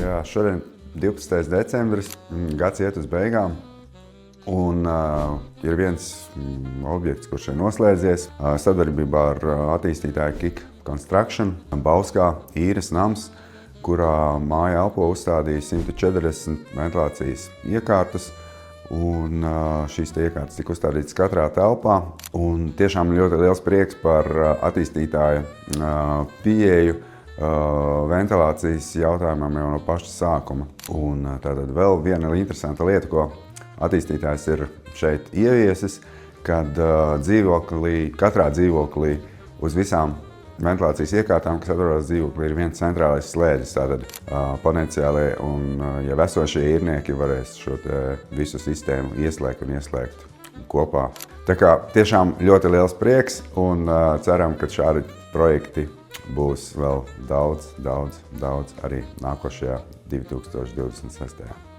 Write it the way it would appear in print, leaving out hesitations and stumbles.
Jā, šodien 12. decembris, gads iet uz beigām. Un ir viens objekts, kurš ir noslēdzies sadarbībā ar attīstītāju Kik Construction. Bauskā īres nams, kurā māja elpo uzstādīja 140 ventilācijas iekārtas. Un šīs iekārtas tika uzstādītas katrā telpā. Un tiešām ļoti liels prieks par attīstītāja pieeju ventilācijas jautājumam jau no paša sākuma. Un tātad vēl viena interesanta lieta, ko attīstītājs ir šeit ieviesis, kad katrā dzīvoklī uz visām ventilācijas iekārtām, kas atrodas dzīvoklī, ir viens centrālais slēdzis. Tātad potenciāli un jau esošie īrnieki varēs šo visu sistēmu ieslēgt un ieslēgt kopā. Tā kā tiešām ļoti liels prieks un ceram, ka šādi projekti būs vēl daudz arī nākošajā 2026.